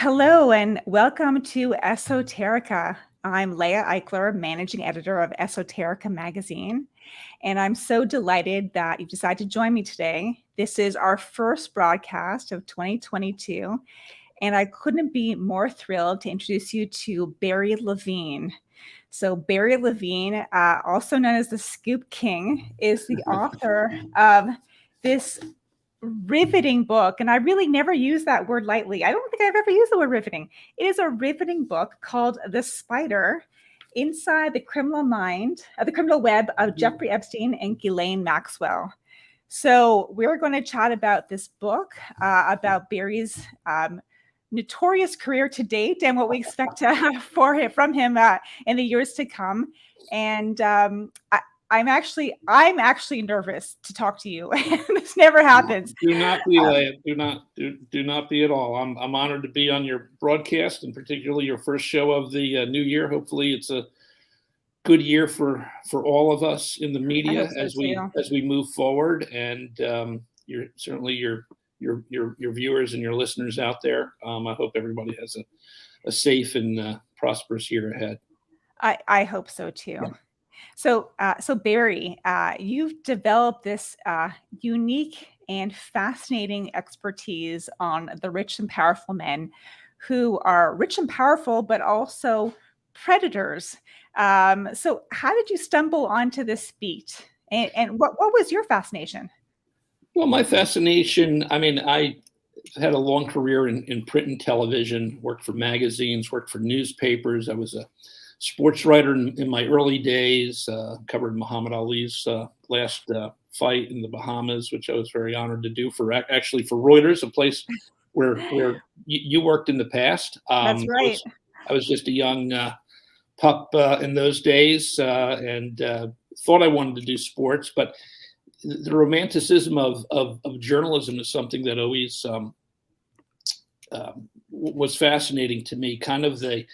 Hello and welcome to Esoterica. I'm Leah Eichler, managing editor of Esoterica magazine, and I'm so delighted that you've decided to join me today. This is our first broadcast of 2022, and I couldn't be more thrilled to introduce you to Barry Levine. So Barry Levine, also known as the Scoop King, is the author of this riveting book, and I really never use that word lightly. I don't think I've ever used the word riveting. It is a riveting book called The Spider: Inside the Criminal Mind, the Criminal Web of Jeffrey Epstein and Ghislaine Maxwell. So we're going to chat about this book, about Barry's notorious career to date and what we expect from him in the years to come. And I'm actually nervous to talk to you. This never happens. Do not be, Leah. Do not be at all. I'm honored to be on your broadcast, and particularly your first show of the new year. Hopefully, it's a good year for all of us in the media as we move forward. And your viewers and your listeners out there. I hope everybody has a safe and prosperous year ahead. I hope so too. Yeah. So Barry, you've developed this unique and fascinating expertise on the rich and powerful men who are rich and powerful, but also predators. So how did you stumble onto this beat? And what was your fascination? Well, my fascination, I had a long career in print and television, worked for magazines, worked for newspapers. I was a sports writer in my early days, covered Muhammad Ali's last fight in the Bahamas, which I was very honored to do for Reuters, a place where you worked in the past. That's right. I was just a young pup in those days and thought I wanted to do sports, but the romanticism of journalism is something that always was fascinating to me, kind of the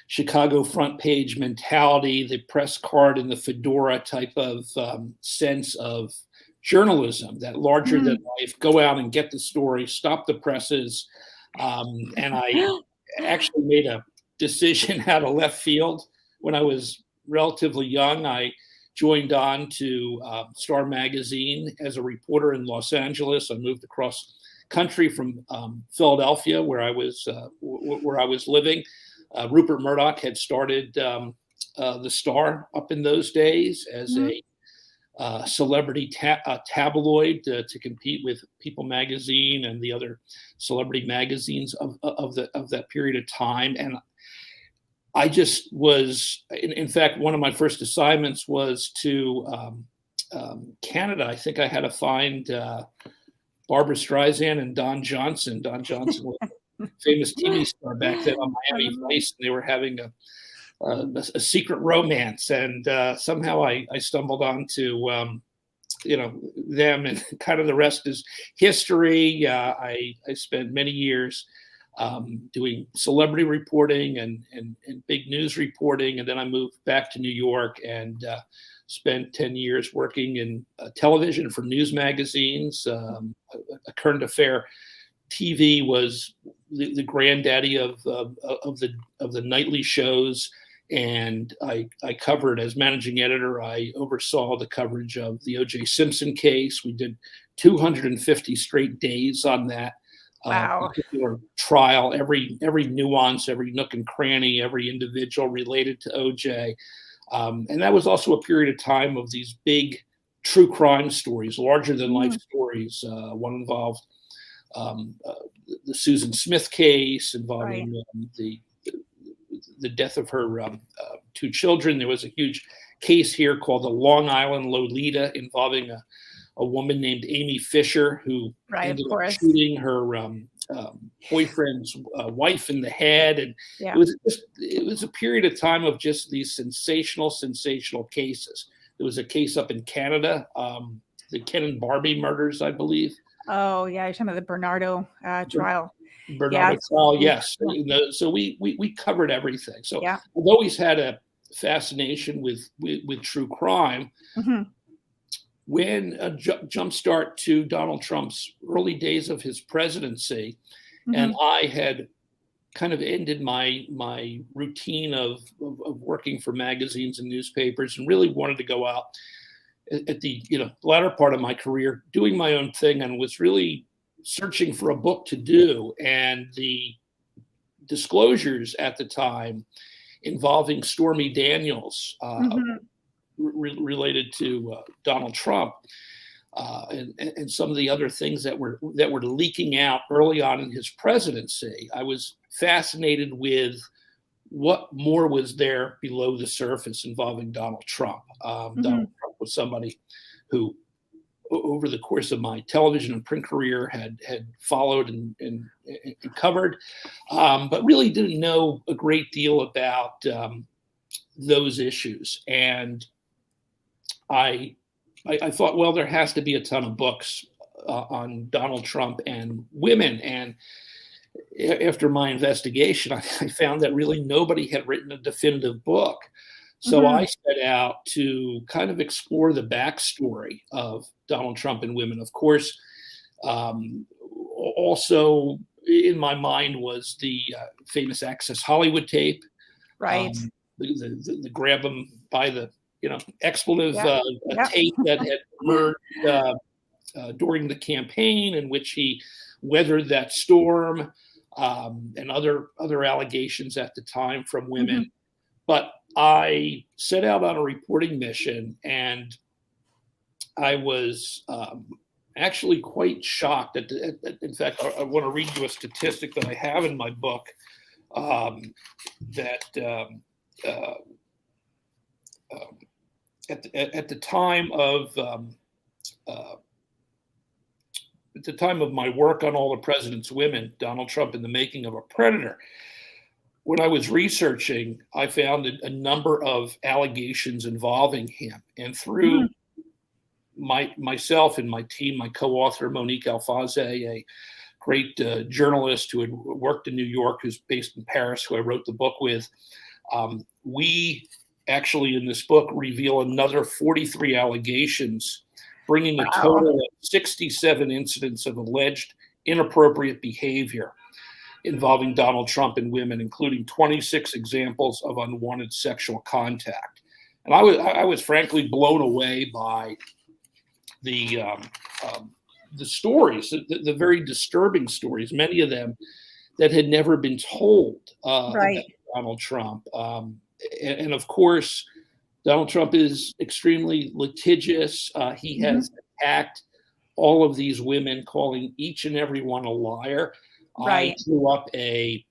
Chicago front page mentality, the press card and the fedora type of sense of journalism, that larger than life, go out and get the story, stop the presses. And I actually made a decision out of left field when I was relatively young. I joined on to Star Magazine as a reporter in Los Angeles. I moved across country from Philadelphia, where I was living. Rupert Murdoch had started the Star up in those days as a celebrity tabloid to compete with People magazine and the other celebrity magazines of that period of time. And I just was, in fact, one of my first assignments was to Canada. I think I had to find Barbara Streisand and Don Johnson. Don Johnson was famous TV star back then on Miami Vice, and they were having a secret romance, and somehow I stumbled onto them, and kind of the rest is history. I spent many years doing celebrity reporting and big news reporting, and then I moved back to New York and spent 10 years working in television for news magazines. A current affair TV was the granddaddy of the nightly shows, and I covered, as managing editor, I oversaw the coverage of the O.J. Simpson case. We did 250 straight days on that particular trial, every nuance, every nook and cranny, every individual related to O.J. And that was also a period of time of these big true crime stories, larger than life stories. One involved the Susan Smith case involving the death of her two children. There was a huge case here called the Long Island Lolita involving a woman named Amy Fisher who ended up shooting her boyfriend's wife in the head. And it was a period of time of just these sensational cases. There was a case up in Canada, the Ken and Barbie murders, I believe. Oh yeah, you're talking about the Bernardo trial. Bernardo trial, yes. So we covered everything. So I've always had a fascination with true crime. When a jumpstart to Donald Trump's early days of his presidency, and I had kind of ended my routine of working for magazines and newspapers, and really wanted to go out at the latter part of my career doing my own thing, and was really searching for a book to do. And the disclosures at the time involving Stormy Daniels, related to Donald Trump, and some of the other things that were leaking out early on in his presidency, I was fascinated with what more was there below the surface involving Donald Trump. Donald Trump was somebody who, over the course of my television and print career, had followed and covered, but really didn't know a great deal about those issues. And I thought, well, there has to be a ton of books on Donald Trump and women. And after my investigation, I found that really nobody had written a definitive book. So I set out to kind of explore the backstory of Donald Trump and women. Of course, also in my mind was the famous Access Hollywood tape. Right. The grab them by the expletive tape that had emerged during the campaign, in which he weathered that storm, and other allegations at the time from women. But I set out on a reporting mission, and I was actually quite shocked. In fact, I want to read you a statistic that I have in my book, that at the time of my work on All the President's Women, Donald Trump in the Making of a Predator, when I was researching, I found a number of allegations involving him. And through myself and my team, my co-author, Monique Alfaze, a great journalist who had worked in New York, who's based in Paris, who I wrote the book with, we actually in this book reveal another 43 allegations, bringing a total of 67 incidents of alleged inappropriate behavior involving Donald Trump and women, including 26 examples of unwanted sexual contact. And I was frankly blown away by the stories, the very disturbing stories, many of them that had never been told about Donald Trump. And of course, Donald Trump is extremely litigious. He has attacked all of these women, calling each and every one a liar. I drew up it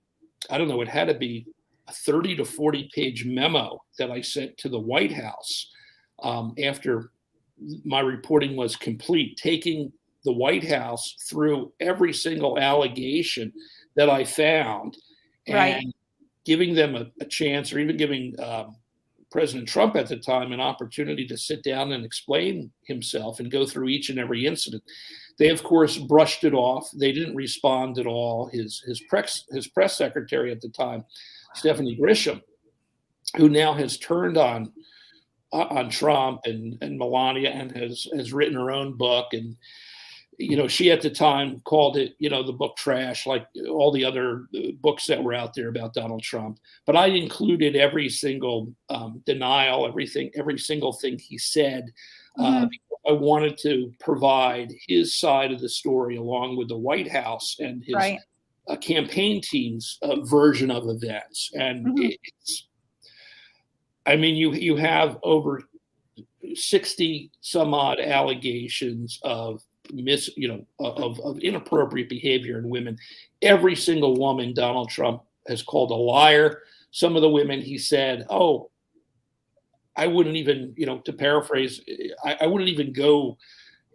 had to be a 30 to 40 page memo that I sent to the White House after my reporting was complete, taking the White House through every single allegation that I found, and giving them a chance, or even giving President Trump at the time an opportunity to sit down and explain himself and go through each and every incident. They, of course, brushed it off. They didn't respond at all. His press secretary at the time, Stephanie Grisham, who now has turned on Trump and Melania, and has written her own book. And she at the time called it, the book trash, like all the other books that were out there about Donald Trump. But I included every single denial, every single thing he said. Because I wanted to provide his side of the story, along with the White House and his campaign team's version of events. And you have over 60 some odd allegations of of inappropriate behavior in women. Every single woman Donald Trump has called a liar. Some of the women he said, "Oh, I wouldn't even," to paraphrase, I wouldn't even go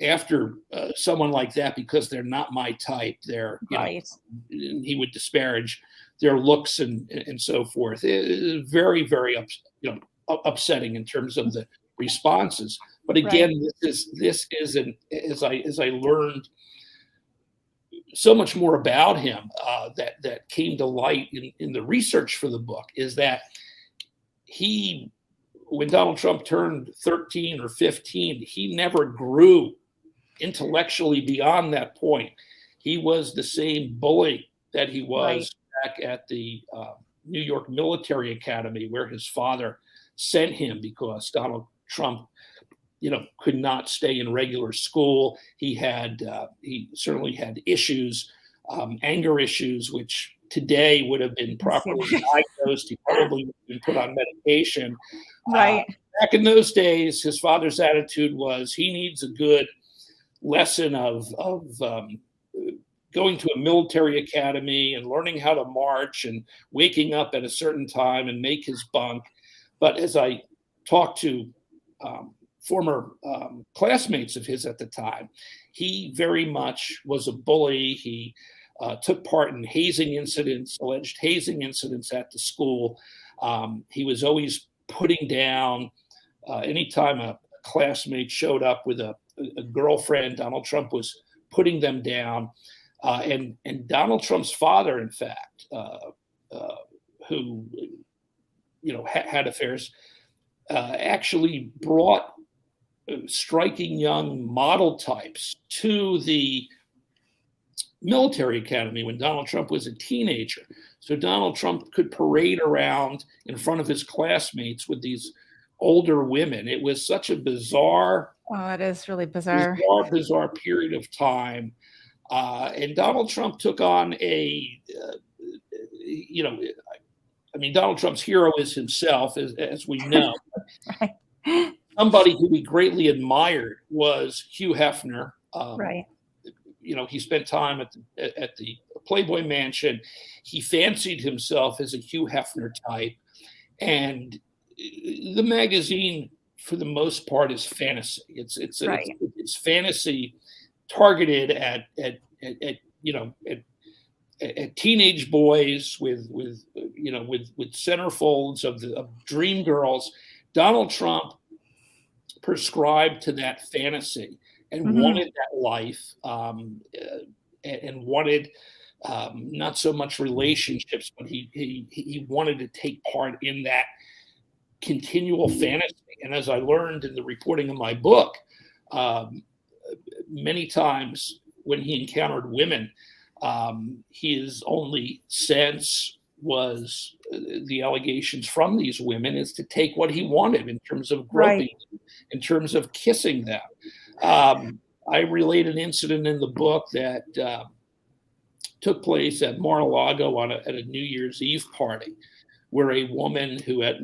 after someone like that because they're not my type. They're, and he would disparage their looks and so forth. It is very, very upsetting in terms of the responses. But again, this is as I learned so much more about him that came to light in the research for the book, is that when Donald Trump turned 13 or 15, he never grew intellectually beyond that point. He was the same bully that he was back at the New York Military Academy, where his father sent him because Donald Trump, could not stay in regular school. He certainly had issues, anger issues, which today would have been properly diagnosed. He probably would have been put on medication. Right. Back in those days, his father's attitude was he needs a good lesson of going to a military academy and learning how to march and waking up at a certain time and make his bunk. But as I talked to former classmates of his at the time, he very much was a bully. He took part in alleged hazing incidents at the school. He was always putting down, anytime a classmate showed up with a girlfriend, Donald Trump was putting them down. And Donald Trump's father, in fact, who had affairs, actually brought striking young model types to the military academy when Donald Trump was a teenager. So Donald Trump could parade around in front of his classmates with these older women. It was such a bizarre. Oh, it is really bizarre. Bizarre period of time. And Donald Trump took on Donald Trump's hero is himself, as we know. Right. Somebody who he greatly admired was Hugh Hefner. Right. He spent time at the Playboy Mansion. He fancied himself as a Hugh Hefner type. And the magazine, for the most part, is fantasy. It's fantasy targeted at teenage boys with centerfolds of dream girls. Donald Trump prescribed to that fantasy and wanted that life, and wanted not so much relationships, but he wanted to take part in that continual fantasy. And as I learned in the reporting of my book, many times when he encountered women, his only sense was the allegations from these women is to take what he wanted in terms of groping, in terms of kissing them. I relate an incident in the book that took place at Mar-a-Lago at a New Year's Eve party, where a woman who had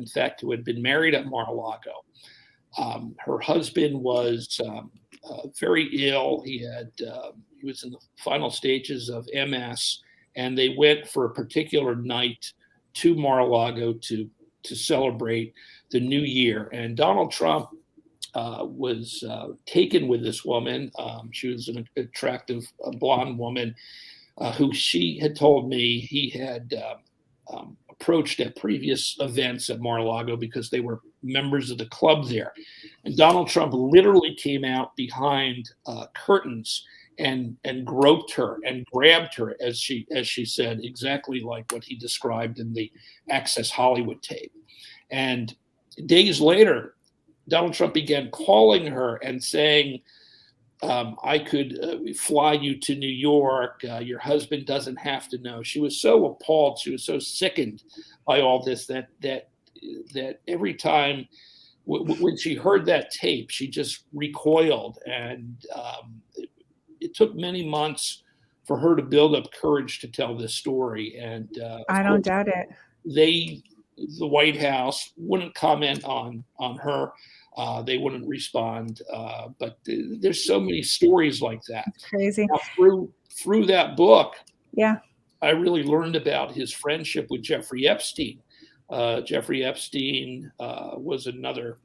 been married at Mar-a-Lago, her husband was very ill. He was in the final stages of MS, and they went for a particular night to Mar-a-Lago to celebrate the new year. And Donald Trump was taken with this woman. She was an attractive blonde woman who she had told me he had approached at previous events at Mar-a-Lago because they were members of the club there. And Donald Trump literally came out behind curtains and groped her and grabbed her, as she said, exactly like what he described in the Access Hollywood tape. And days later, Donald Trump began calling her and saying, I could fly you to New York. Your husband doesn't have to know. She was so appalled. She was so sickened by all this that every time when she heard that tape, she just recoiled. And it took many months for her to build up courage to tell this story. And I don't doubt it. The White House wouldn't comment on her. They wouldn't respond. But there's so many stories like that. It's crazy. Now, through that book, yeah, I really learned about his friendship with Jeffrey Epstein. Jeffrey Epstein was another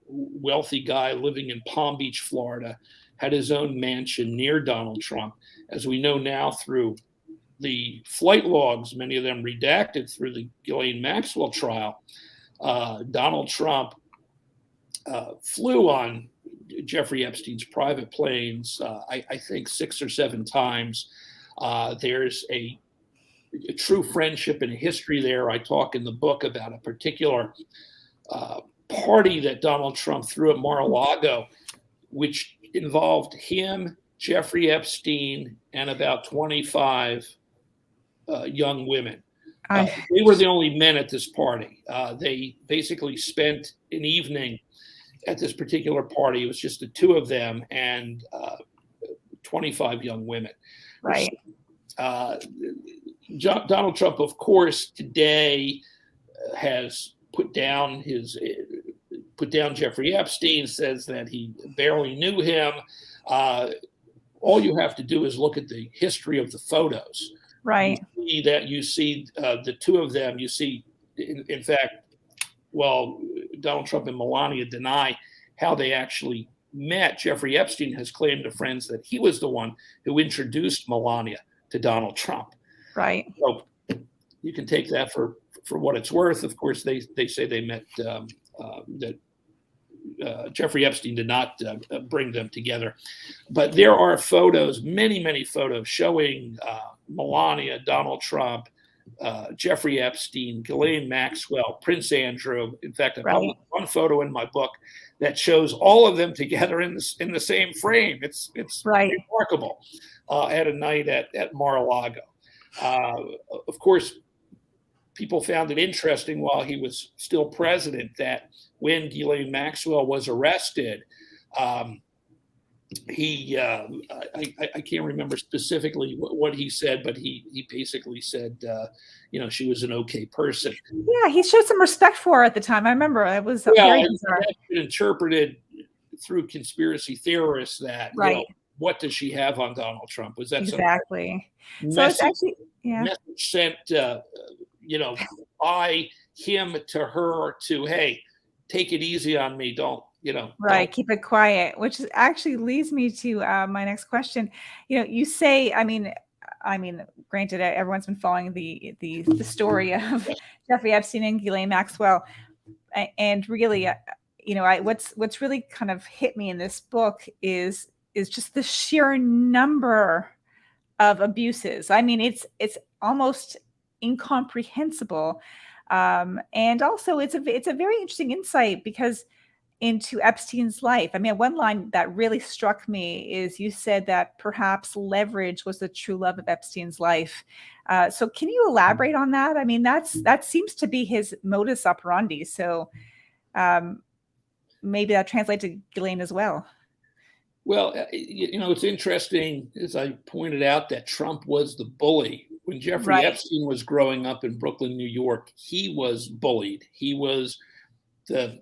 wealthy guy living in Palm Beach, Florida, had his own mansion near Donald Trump. As we know now through the flight logs, many of them redacted through the Ghislaine Maxwell trial, Donald Trump flew on Jeffrey Epstein's private planes, I think 6 or 7 times. There's a true friendship and history there. I talk in the book about a particular party that Donald Trump threw at Mar-a-Lago, which involved him, Jeffrey Epstein, and about 25 young women. I They were the only men at this party. They basically spent an evening at this particular party. It was just the two of them and 25 young women. right. Donald Trump, of course, today has put down Jeffrey Epstein, says that he barely knew him. All you have to do is look at the history of the photos. Right. You see the two of them. You see, in fact, well, Donald Trump and Melania deny how they actually met. Jeffrey Epstein has claimed to friends that he was the one who introduced Melania to Donald Trump. Right. So you can take that for what it's worth. Of course, they say they met that Jeffrey Epstein did not bring them together. But there are photos, many photos showing Melania, Donald Trump, Jeffrey Epstein, Ghislaine Maxwell, Prince Andrew. In fact, I published one photo in my book that shows all of them together in the same frame. It's remarkable at a night at Mar-a-Lago. Of course, people found it interesting while he was still president that when Ghislaine Maxwell was arrested, he I can't remember specifically what he said, but he basically said, she was an okay person. Yeah, he showed some respect for her at the time. I remember it was very bizarre. Interpreted through conspiracy theorists that what does she have on Donald Trump? Was that exactly? So it's actually message sent by him to her to, hey, take it easy on me, don't keep it quiet, which actually leads me to my next question. You say, I mean, granted, everyone's been following the story of Jeffrey Epstein and Ghislaine Maxwell, and really, what's really kind of hit me in this book is just the sheer number of abuses. I mean, it's almost incomprehensible, and also it's a very interesting insight into Epstein's life. I mean, one line that really struck me is you said that perhaps leverage was the true love of Epstein's life. So can you elaborate on that? I mean, that seems to be his modus operandi. So maybe that translates to Ghislaine as well. Well, it's interesting, as I pointed out, that Trump was the bully. When Jeffrey Epstein was growing up in Brooklyn, New York, he was bullied. He was the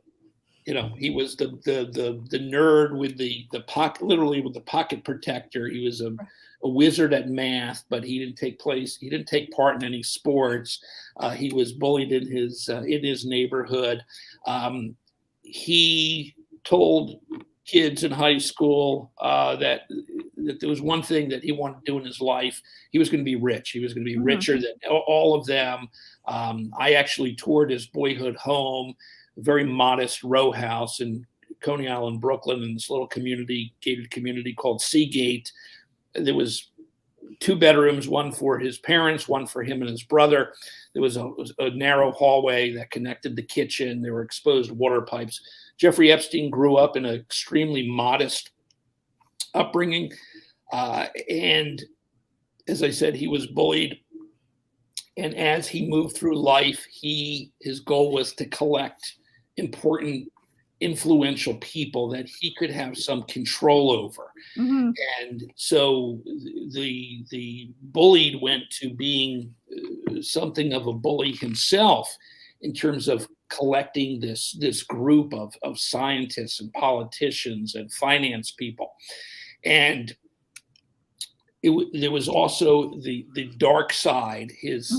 nerd with the pocket, literally with the pocket protector. He was a wizard at math, but he didn't take part in any sports. He was bullied in his neighborhood. He told kids in high school that there was one thing that he wanted to do in his life. He was going to be rich. He was going to be richer than all of them. I actually toured his boyhood home, a very modest row house in Coney Island, Brooklyn, in this little gated community called Seagate. There was 2 bedrooms, one for his parents, one for him and his brother. There was a narrow hallway that connected the kitchen. There were exposed water pipes. Jeffrey Epstein grew up in an extremely modest upbringing. And as I said, he was bullied. And as he moved through life, his goal was to collect important, influential people that he could have some control over. Mm-hmm. And so the bullied went to being something of a bully himself in terms of collecting this group of scientists and politicians and finance people. And there was also the dark side, his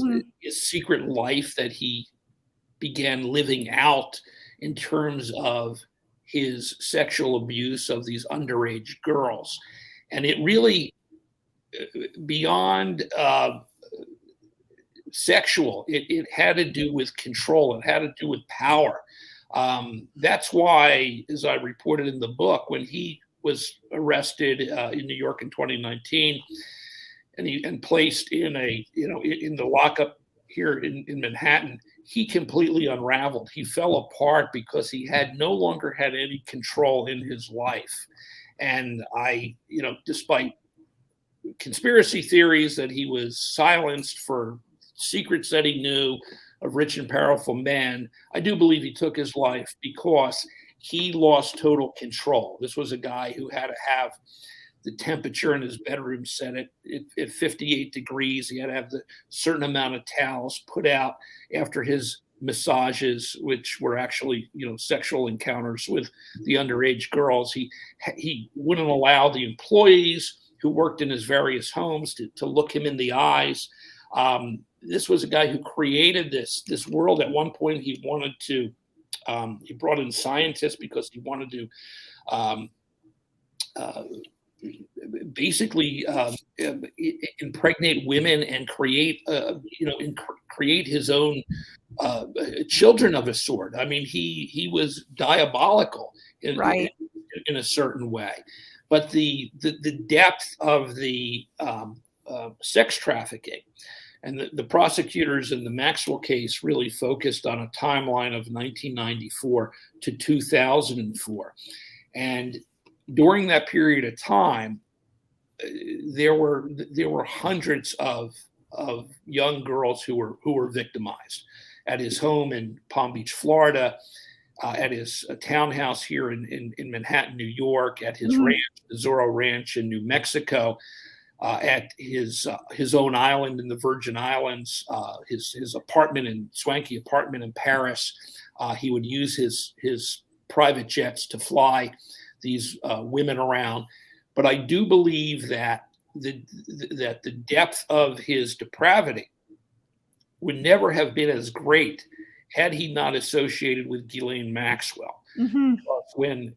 secret life that he began living out in terms of his sexual abuse of these underage girls. And it really, beyond sexual, it had to do with control. It had to do with power. That's why, as I reported in the book, when he was arrested in New York in 2019 and placed in the lockup here in Manhattan, he completely unraveled. He fell apart because he no longer had any control in his life. And despite conspiracy theories that he was silenced for secrets that he knew of rich and powerful men. I do believe he took his life because he lost total control. This was a guy who had to have the temperature in his bedroom set at 58 degrees. He had to have the certain amount of towels put out after his massages, which were actually, sexual encounters with the underage girls. He wouldn't allow the employees who worked in his various homes to look him in the eyes. This was a guy who created this world. At one point, he wanted to. He brought in scientists because he wanted to basically impregnate women and create his own children of a sort. I mean, he was diabolical in a certain way. But the depth of the sex trafficking, and the prosecutors in the Maxwell case really focused on a timeline of 1994 to 2004. And during that period of time, there were hundreds of young girls who were victimized at his home in Palm Beach, Florida, at his townhouse here in Manhattan, New York, at his ranch, the Zorro Ranch in New Mexico, at his own island in the Virgin Islands, his apartment swanky apartment in Paris. He would use his private jets to fly these women around. But I do believe that the depth of his depravity would never have been as great had he not associated with Ghislaine Maxwell. When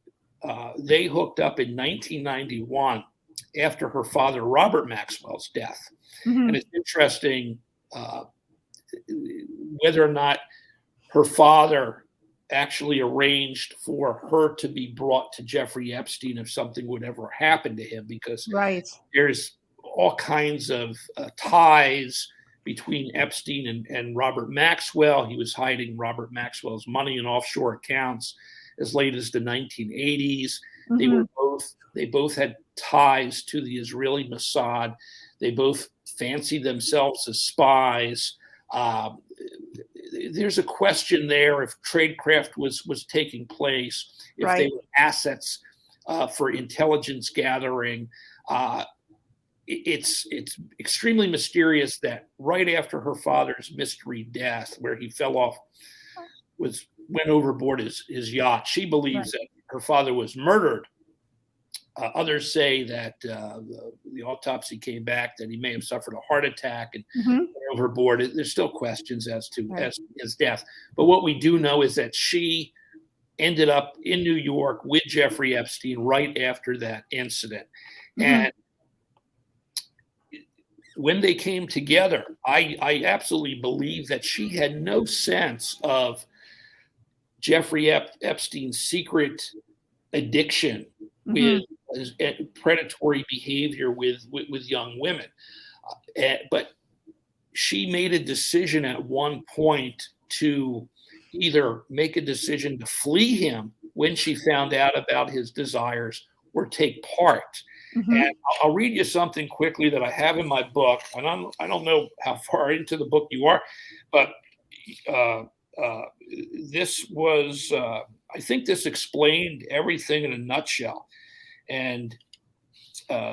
they hooked up in 1991 after her father Robert Maxwell's death, and it's interesting whether or not her father actually arranged for her to be brought to Jeffrey Epstein if something would ever happen to him, because there's all kinds of ties between Epstein and Robert Maxwell. He was hiding Robert Maxwell's money in offshore accounts as late as the 1980s. They both had ties to the Israeli Mossad. They both fancied themselves as spies. There's a question there if tradecraft was taking place, if they were assets for intelligence gathering. It's extremely mysterious that right after her father's mystery death, where he fell off, went overboard his yacht, she believes that her father was murdered. Others say that the autopsy came back that he may have suffered a heart attack and went overboard. There's still questions as to his death. But what we do know is that she ended up in New York with Jeffrey Epstein right after that incident. And when they came together, I absolutely believe that she had no sense of Jeffrey Epstein's secret addiction with predatory behavior with young women. But she made a decision at one point to either make a decision to flee him when she found out about his desires or take part. And I'll read you something quickly that I have in my book. And I don't know how far into the book you are, but this was, I think this explained everything in a nutshell. And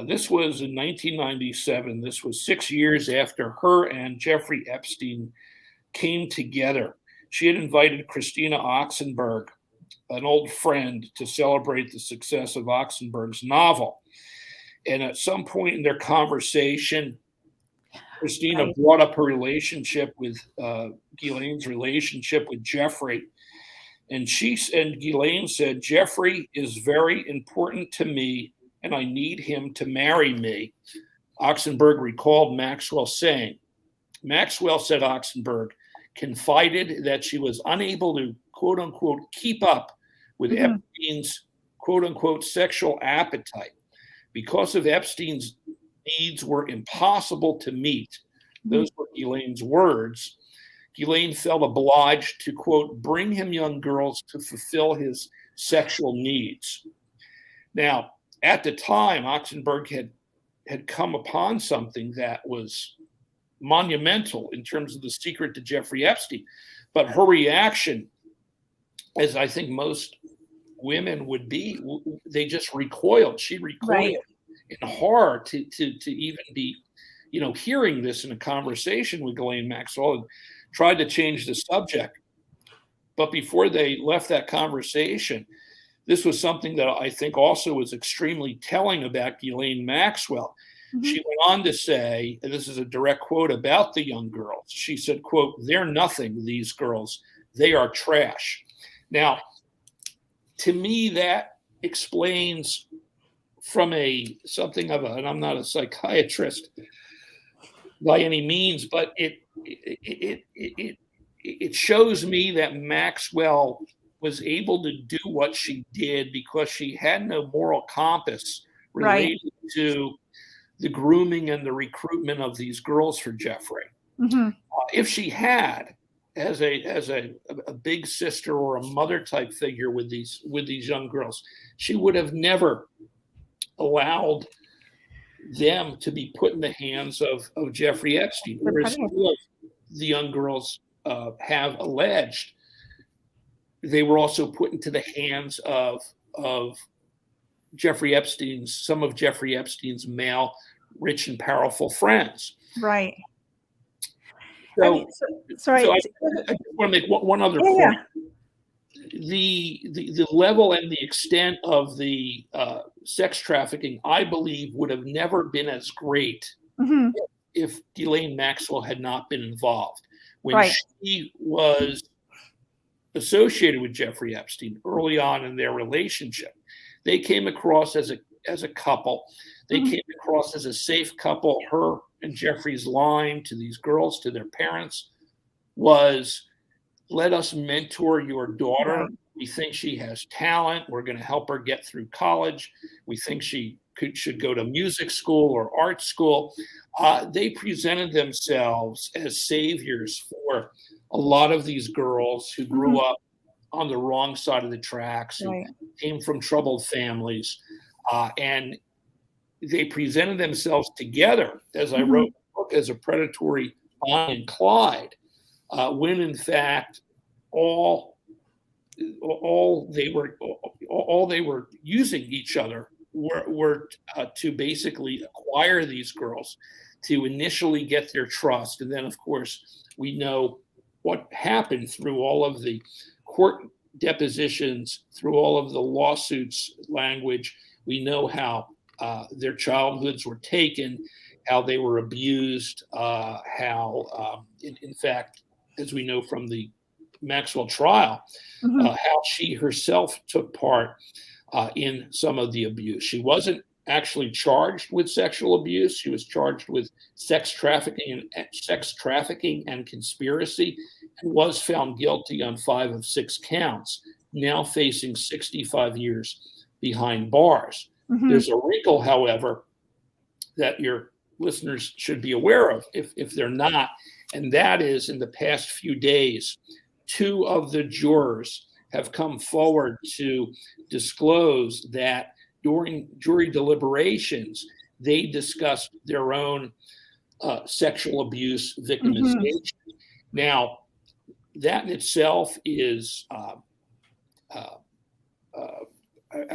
this was in 1997. This was 6 years after her and Jeffrey Epstein came together. She had invited Christina Oxenberg, an old friend, to celebrate the success of Oxenberg's novel. And at some point in their conversation, Christina brought up her relationship with Ghislaine's relationship with Jeffrey. And Ghislaine said, "Jeffrey is very important to me, and I need him to marry me." Oxenberg recalled Maxwell saying, Maxwell, said Oxenberg, confided that she was unable to, quote unquote, keep up with Epstein's, quote unquote, sexual appetite. Because of Epstein's needs were impossible to meet, those were Ghislaine's words, Ghislaine felt obliged to, quote, bring him young girls to fulfill his sexual needs. Now, at the time, Oxenberg had had come upon something that was monumental in terms of the secret to Jeffrey Epstein. But her reaction, as I think most women would be, they just recoiled. She recoiled in horror to even be, hearing this in a conversation with Ghislaine Maxwell, and tried to change the subject. But before they left that conversation, this was something that I think also was extremely telling about Ghislaine Maxwell. Mm-hmm. She went on to say, and this is a direct quote about the young girls, she said, quote, "They're nothing, these girls. They are trash." Now, to me, that explains from something of and I'm not a psychiatrist by any means, but it shows me that Maxwell was able to do what she did because she had no moral compass related to the grooming and the recruitment of these girls for Jeffrey. Mm-hmm. If she had, as a big sister or a mother type figure with these young girls, she would have never allowed them to be put in the hands of Jeffrey Epstein, or as the young girls have alleged, they were also put into the hands of some of Jeffrey Epstein's male, rich and powerful friends. Right. So, sorry. I just want to make one other point. Yeah. The level and the extent of the sex trafficking, I believe, would have never been as great mm-hmm. if Ghislaine Maxwell had not been involved. When she was associated with Jeffrey Epstein early on in their relationship, they came across as a couple. They mm-hmm. came across as a safe couple. Her and Jeffrey's line to these girls, to their parents, was, "Let us mentor your daughter. Right. We think she has talent. We're going to help her get through college. We think she should go to music school or art school." They presented themselves as saviors for a lot of these girls who grew mm-hmm. up on the wrong side of the tracks, who came from troubled families. And they presented themselves together, as I wrote in the book, as a predatory Bonnie and Clyde, when in fact all they were using each other were to basically acquire these girls, to initially get their trust. And then, of course, we know what happened through all of the court depositions, through all of the lawsuits language. We know how their childhoods were taken, how they were abused, how, in fact, as we know from the Maxwell trial, mm-hmm. How she herself took part in some of the abuse. She wasn't actually charged with sexual abuse. She was charged with sex trafficking and conspiracy, and was found guilty on 5 of 6 counts, now facing 65 years behind bars. Mm-hmm. There's a wrinkle, however, that your listeners should be aware of if they're not, and that is, in the past few days, 2 of the jurors have come forward to disclose that during jury deliberations, they discussed their own sexual abuse victimization. Mm-hmm. Now, that in itself is, I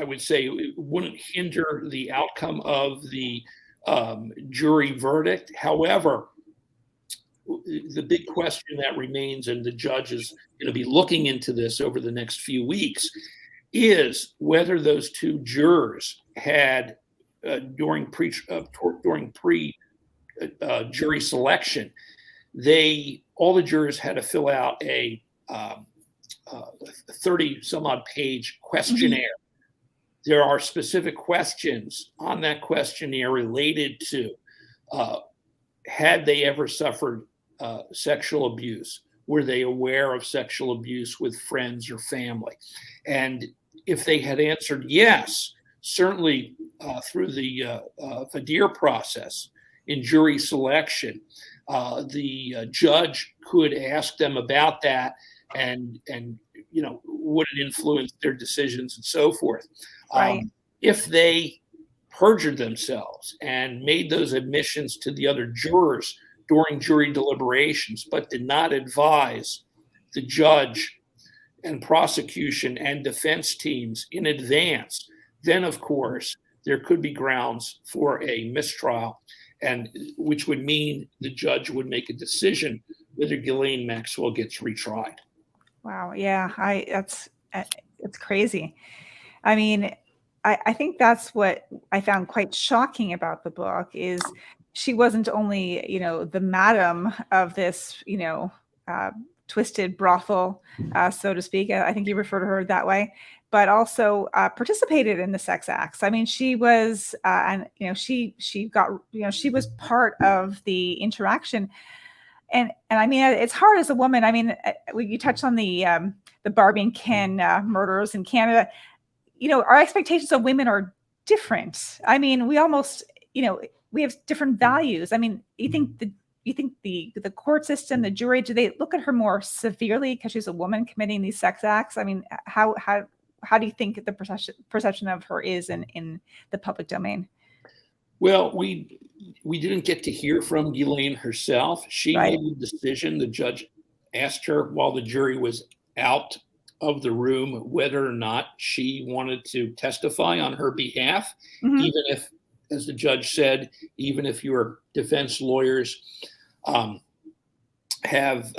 would say, it wouldn't hinder the outcome of the jury verdict. However, the big question that remains, and the judge is going to be looking into this over the next few weeks, is whether those 2 jurors had, during jury selection, all the jurors had to fill out a 30-some-odd page questionnaire. Mm-hmm. There are specific questions on that questionnaire related to had they ever suffered sexual abuse? Were they aware of sexual abuse with friends or family? And if they had answered yes, certainly through the voir dire process in jury selection, the judge could ask them about that, and would it influence their decisions and so forth. Right. If they perjured themselves and made those admissions to the other jurors during jury deliberations, but did not advise the judge and prosecution and defense teams in advance, then of course there could be grounds for a mistrial, and which would mean the judge would make a decision whether Ghislaine Maxwell gets retried. Wow. Yeah. It's crazy. I mean, I think that's what I found quite shocking about the book is she wasn't only, the madam of this, twisted brothel, so to speak. I think you refer to her that way, but also participated in the sex acts. I mean, she was, and she got, she was part of the interaction. And I mean, it's hard as a woman. I mean, you touched on the Barbie and Ken murders in Canada. Our expectations of women are different. I mean, we almost, we have different values. I mean, you think the court system, the jury, do they look at her more severely because she's a woman committing these sex acts? I mean, how do you think the perception of her is in the public domain? Well, we didn't get to hear from Ghislaine herself. She Right. made the decision. The judge asked her while the jury was out of the room whether or not she wanted to testify on her behalf, even if, as the judge said, even if your defense lawyers have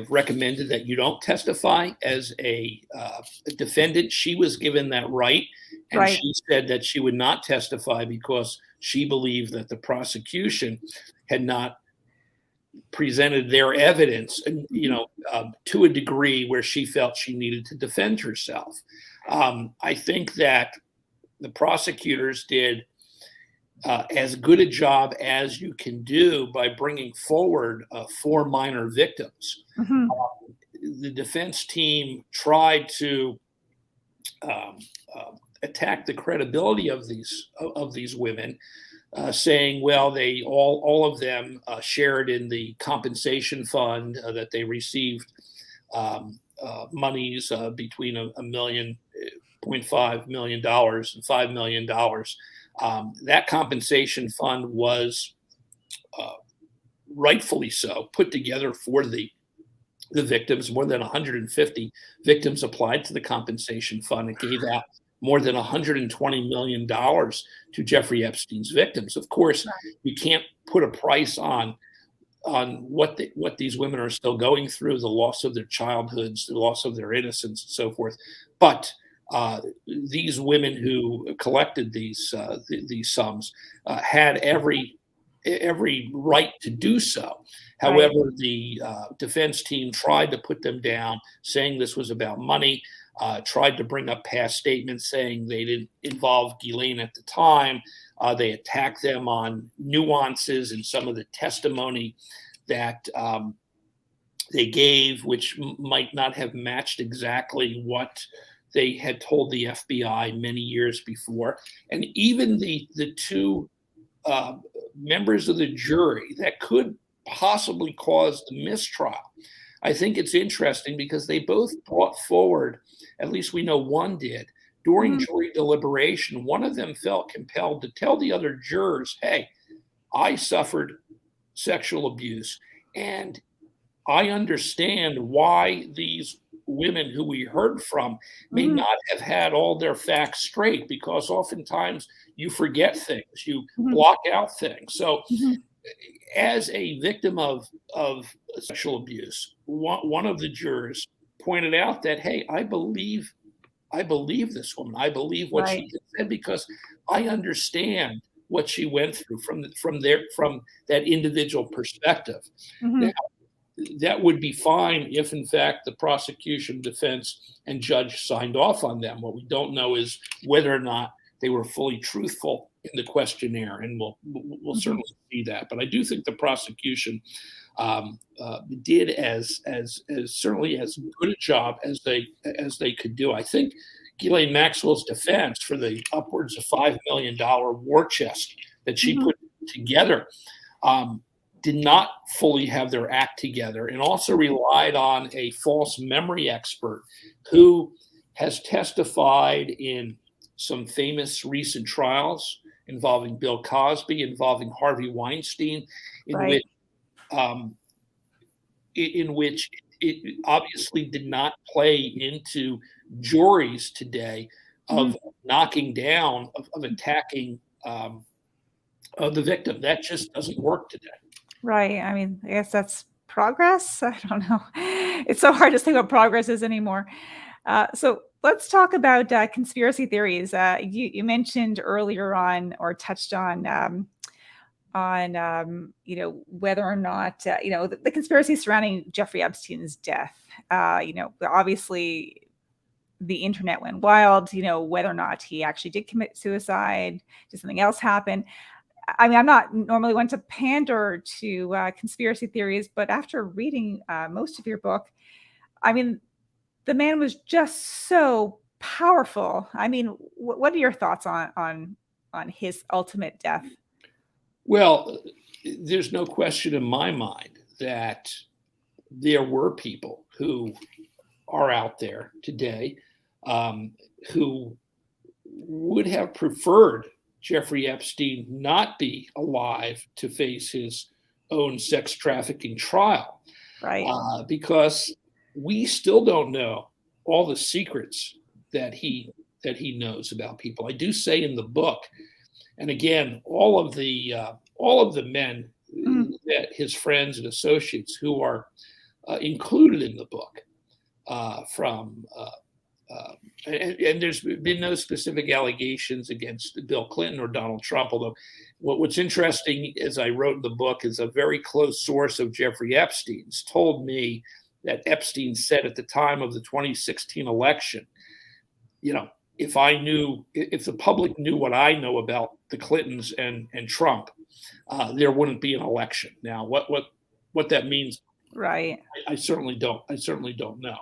recommended that you don't testify as a defendant. She was given that right, and Right. she said that she would not testify because she believed that the prosecution had not presented their evidence, to a degree where she felt she needed to defend herself. I think that the prosecutors did as good a job as you can do by bringing forward 4 minor victims. The defense team tried to attack the credibility of these women, saying, well, they all of them shared in the compensation fund, that they received monies between $1.5 million and $5 million. That compensation fund was rightfully so put together for the victims. More than 150 victims applied to the compensation fund. It gave out more than $120 million to Jeffrey Epstein's victims. Of course, you can't put a price on what these women are still going through, the loss of their childhoods, the loss of their innocence, and so forth. But these women who collected these sums had every right to do so. However, the defense team tried to put them down, saying this was about money, tried to bring up past statements saying they didn't involve Ghislaine at the time. They attacked them on nuances in some of the testimony that they gave, which might not have matched exactly what they had told the FBI many years before. And even the 2 members of the jury that could possibly cause the mistrial, I think it's interesting because they both brought forward, at least we know one did, during jury deliberation. One of them felt compelled to tell the other jurors, hey, I suffered sexual abuse, and I understand why these women who we heard from may not have had all their facts straight, because oftentimes you forget things, you block out things. So as a victim of sexual abuse, one of the jurors pointed out that, hey, I believe this woman. I believe what she said because I understand what she went through from that individual perspective. Now, that would be fine if, in fact, the prosecution, defense, and judge signed off on them. What we don't know is whether or not they were fully truthful in the questionnaire, and we'll certainly see that. But I do think the prosecution did as certainly as good a job as they could do. I think Ghislaine Maxwell's defense for the upwards of $5 million war chest that she put together did not fully have their act together, and also relied on a false memory expert who has testified in some famous recent trials involving Bill Cosby, involving Harvey Weinstein, Right. in which it obviously did not play into juries today of knocking down, of attacking the victim. That just doesn't work today. Right. I mean, I guess that's progress. I don't know. It's so hard to say what progress is anymore. So let's talk about conspiracy theories. You mentioned earlier on, or touched on whether or not the conspiracy surrounding Jeffrey Epstein's death. Obviously the internet went wild. Whether or not he actually did commit suicide, did something else happen? I mean, I'm not normally one to pander to conspiracy theories, but after reading most of your book, I mean, the man was just so powerful. I mean, what are your thoughts on his ultimate death? Well, there's no question in my mind that there were people who are out there today who would have preferred Jeffrey Epstein not be alive to face his own sex trafficking trial. Right. Because we still don't know all the secrets that he knows about people. I do say in the book, and again, all of the men that his friends and associates who are included in the book, and there's been no specific allegations against Bill Clinton or Donald Trump, although what's interesting, as I wrote in the book, is a very close source of Jeffrey Epstein's told me that Epstein said at the time of the 2016 election, if the public knew what I know about the Clintons and Trump, there wouldn't be an election. Now, what that means, right? I certainly don't know.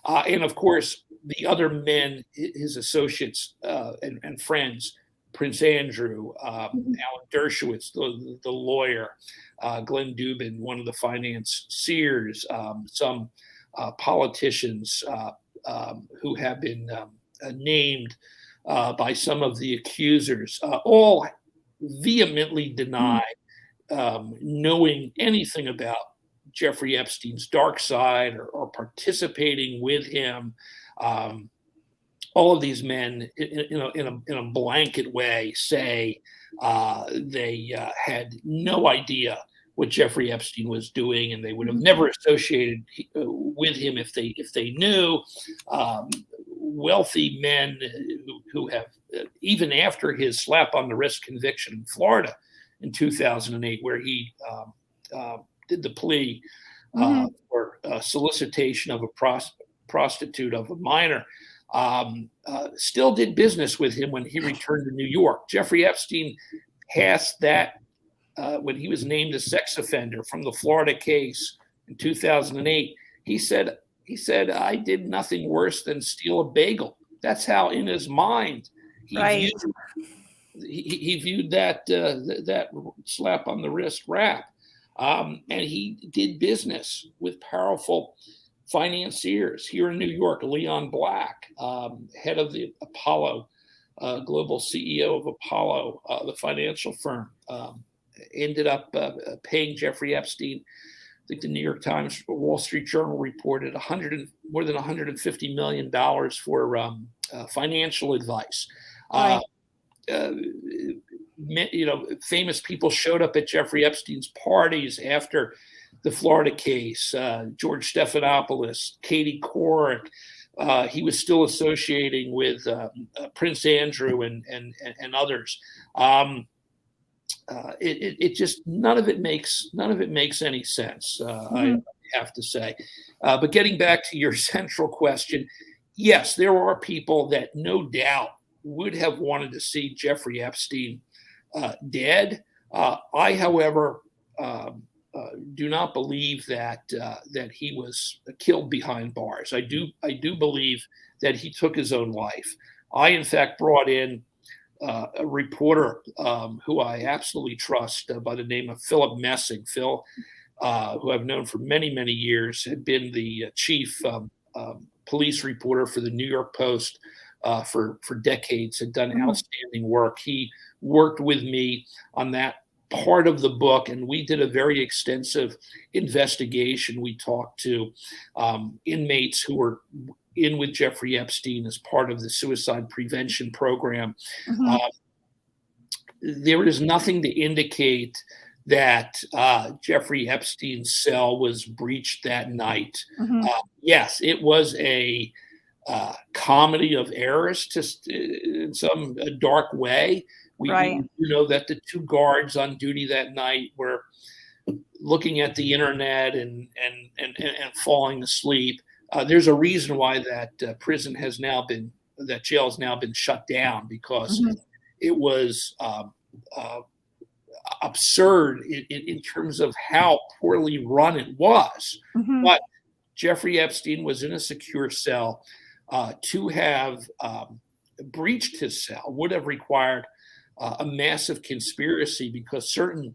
And of course, the other men, his associates and friends, Prince Andrew, Alan Dershowitz, the lawyer, Glenn Dubin, one of the financiers, some politicians who have been named by some of the accusers, all vehemently deny knowing anything about Jeffrey Epstein's dark side or participating with him. All of these men, in a blanket way, say they had no idea what Jeffrey Epstein was doing, and they would have never associated with him if they knew. Wealthy men who have, even after his slap on the wrist conviction in Florida in 2008, where he did the plea for solicitation of a prostitute of a minor, still did business with him when he returned to New York. Jeffrey Epstein passed that when he was named a sex offender from the Florida case in 2008. He said, I did nothing worse than steal a bagel. That's how, in his mind, he viewed that slap on the wrist rap. And he did business with powerful financiers here in New York. Leon Black, head of the Apollo, global CEO of Apollo, the financial firm, ended up paying Jeffrey Epstein. I think the New York Times, Wall Street Journal reported more than $150 million for financial advice. Right. Famous people showed up at Jeffrey Epstein's parties after the Florida case. George Stephanopoulos, Katie Couric. He was still associating with Prince Andrew and others. It just none of it makes any sense. I have to say. But getting back to your central question, yes, there are people that no doubt would have wanted to see Jeffrey Epstein dead. I, however, do not believe that he was killed behind bars. I do believe that he took his own life. I, in fact, brought in a reporter who I absolutely trust by the name of Philip Messing. Phil, who I've known for many, many years, had been the chief police reporter for the New York Post for decades, had done outstanding work. He worked with me on that part of the book, and we did a very extensive investigation. We talked to inmates who were in with Jeffrey Epstein as part of the suicide prevention program. There is nothing to indicate that Jeffrey Epstein's cell was breached that night. Yes, it was a comedy of errors, in some dark way. We know that the two guards on duty that night were looking at the internet and falling asleep. There's a reason why that jail has now been shut down, because it was absurd in terms of how poorly run it was. But Jeffrey Epstein was in a secure cell. To have breached his cell would have required a massive conspiracy, because certain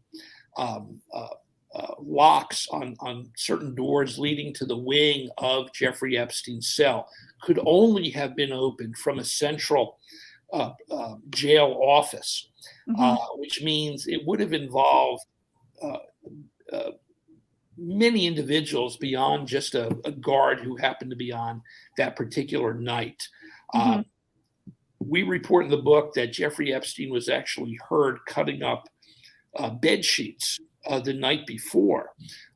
locks on certain doors leading to the wing of Jeffrey Epstein's cell could only have been opened from a central jail office, which means it would have involved many individuals beyond just a guard who happened to be on that particular night. We report in the book that Jeffrey Epstein was actually heard cutting up bed sheets the night before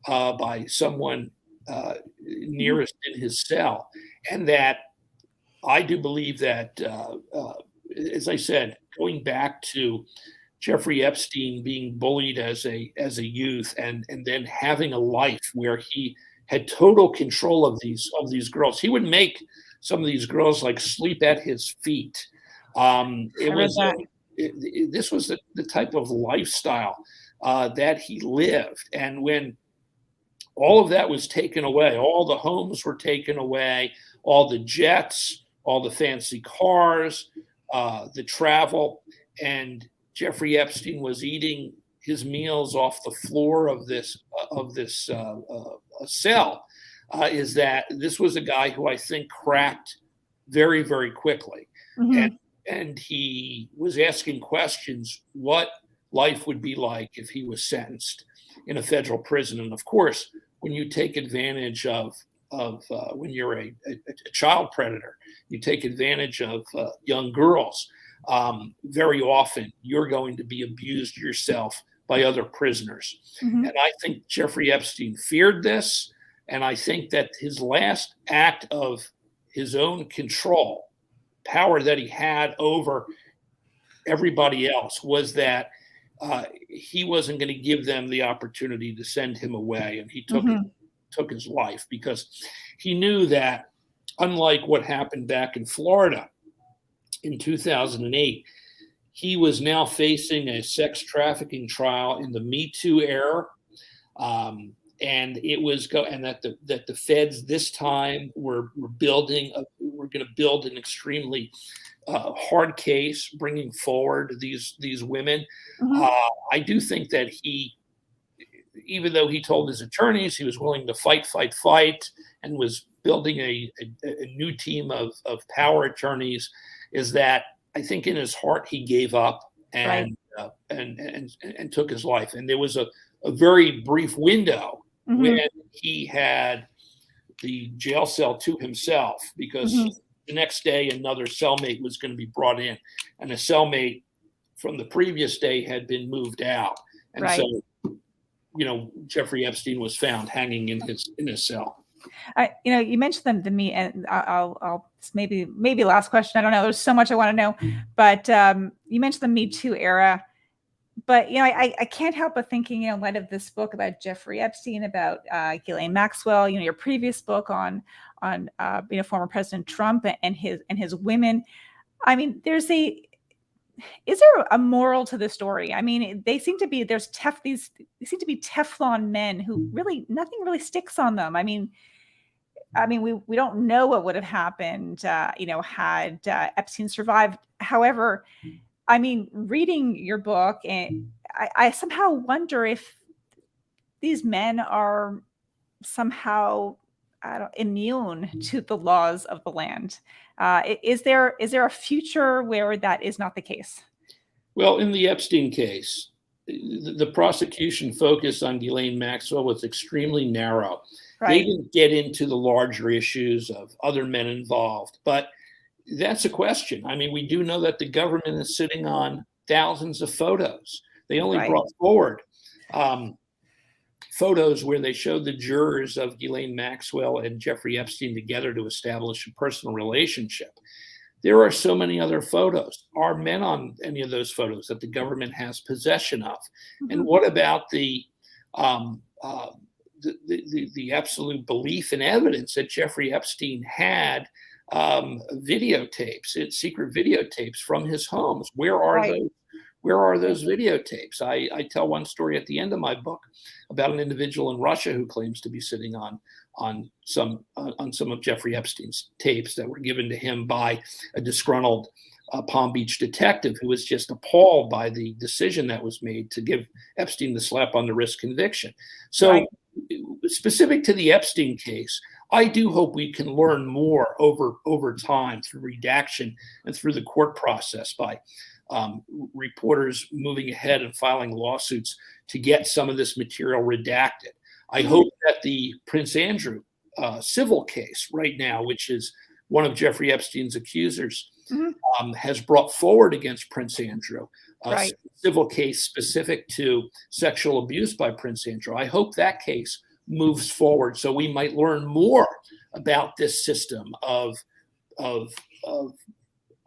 by someone nearest in his cell, and that I do believe that, as I said, going back to Jeffrey Epstein being bullied as a youth, and then having a life where he had total control of these girls. He would make some of these girls like sleep at his feet. This was the type of lifestyle that he lived. And when all of that was taken away, all the homes were taken away, all the jets, all the fancy cars, the travel, and Jeffrey Epstein was eating his meals off the floor of this cell, is that this was a guy who I think cracked very, very quickly. And he was asking questions, what life would be like if he was sentenced in a federal prison. And of course, when you take advantage of when you're a child predator, you take advantage of young girls, very often you're going to be abused yourself by other prisoners. And I think Jeffrey Epstein feared this. And I think that his last act of his own control, power that he had over everybody else, was that he wasn't going to give them the opportunity to send him away. And he took his life, because he knew that, unlike what happened back in Florida in 2008, he was now facing a sex trafficking trial in the Me Too era. And it was that the feds this time were going to build an extremely hard case, bringing forward these women. I do think that he, even though he told his attorneys he was willing to fight, and was building a new team of power attorneys, is that I think in his heart he gave up and took his life. And there was a very brief window when he had the jail cell to himself, because the next day another cellmate was going to be brought in, and a cellmate from the previous day had been moved out. And so, Jeffrey Epstein was found hanging in his cell. You mentioned the me, and I'll maybe last question. I don't know. There's so much I want to know, but you mentioned the Me Too era. But I can't help but thinking, in light of this book about Jeffrey Epstein, about Ghislaine Maxwell, your previous book on former President Trump and his women. I mean, is there a moral to the story? I mean, they seem to be Teflon men who really nothing really sticks on them. I mean, we don't know what would have happened, had Epstein survived. However, I mean, reading your book, and I somehow wonder if these men are somehow, immune to the laws of the land. Is there a future where that is not the case? Well, in the Epstein case, the prosecution focus on Ghislaine Maxwell was extremely narrow. They didn't get into the larger issues of other men involved, but that's a question. I mean, we do know that the government is sitting on thousands of photos. They only brought forward photos where they showed the jurors of Ghislaine Maxwell and Jeffrey Epstein together to establish a personal relationship. There are so many other photos. Are men on any of those photos that the government has possession of? Mm-hmm. And what about the absolute belief and evidence that Jeffrey Epstein had videotapes, secret videotapes from his homes? Where are those? Where are those videotapes? I tell one story at the end of my book about an individual in Russia who claims to be sitting on some of Jeffrey Epstein's tapes that were given to him by a disgruntled Palm Beach detective who was just appalled by the decision that was made to give Epstein the slap on the wrist conviction. So specific to the Epstein case, I do hope we can learn more over time through redaction and through the court process by reporters moving ahead and filing lawsuits to get some of this material redacted. I hope that the Prince Andrew civil case right now, which is one of Jeffrey Epstein's accusers, has brought forward against Prince Andrew a civil case specific to sexual abuse by Prince Andrew. I hope that case moves forward so we might learn more about this system of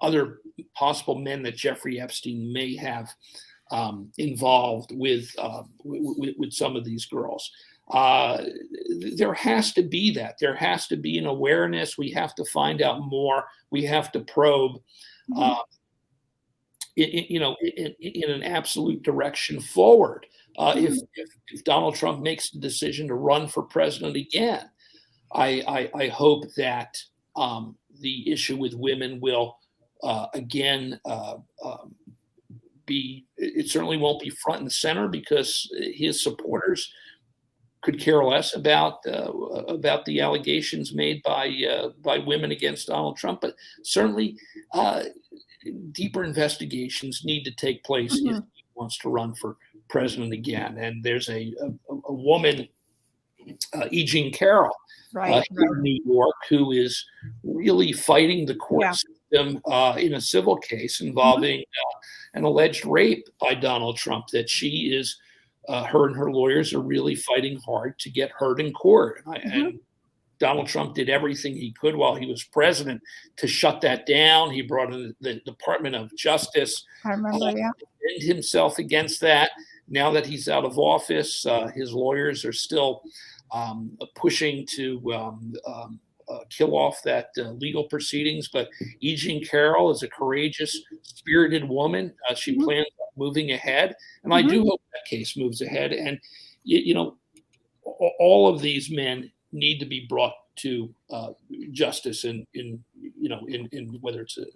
other possible men that Jeffrey Epstein may have involved with some of these girls. There has to be that. There has to be an awareness. We have to find out more. We have to probe, in an absolute direction forward. If Donald Trump makes the decision to run for president again, I hope that the issue with women will it certainly won't be front and center because his supporters could care less about the allegations made by women against Donald Trump, but certainly deeper investigations need to take place if he wants to run for president again. And there's a woman, E. Jean Carroll, here in New York, who is really fighting the court system in a civil case involving an alleged rape by Donald Trump, that she is, her and her lawyers are really fighting hard to get heard in court. And Donald Trump did everything he could while he was president to shut that down. He brought in the Department of Justice. I remember, defend himself against that. Now that he's out of office, his lawyers are still pushing to kill off that legal proceedings. But E. Jean Carroll is a courageous, spirited woman. She plans on moving ahead. And I do hope that case moves ahead. And, all of these men need to be brought to justice in whether it's a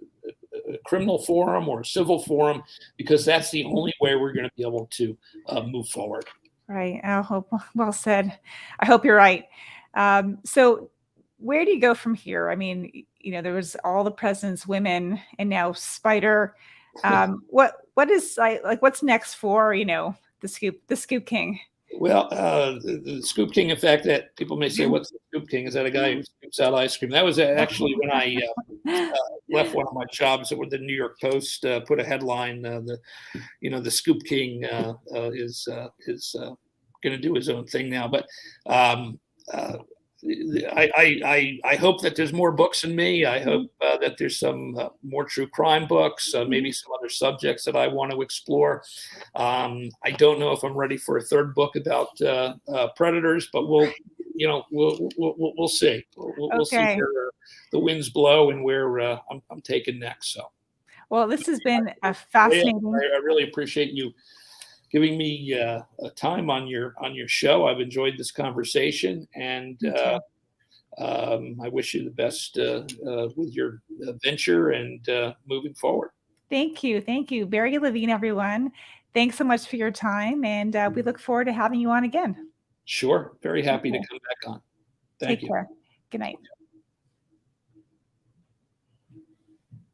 criminal forum or a civil forum, because that's the only way we're going to be able to move forward. Right. I hope. Well said. I hope you're right. So where do you go from here? I mean, there was all the president's women and now Spider. What is like what's next for, the Scoop King? Well, the Scoop King, in fact, that people may say, what's the Scoop King? Is that a guy who scoops out ice cream? That was actually when I left one of my jobs with the New York Post, put a headline, the Scoop King is going to do his own thing now. But I hope that there's more books in me. I hope that there's some more true crime books, maybe some other subjects that I want to explore. I don't know if I'm ready for a third book about predators, but we'll see. We'll see where the winds blow and where I'm taking next. So, well, this has been a fascinating. I really appreciate you giving me time on your show. I've enjoyed this conversation, and I wish you the best with your venture and moving forward. Thank you. Barry Levine, everyone. Thanks so much for your time, and we look forward to having you on again. Sure. Very happy to come back on. Thank you. Take care. Good night.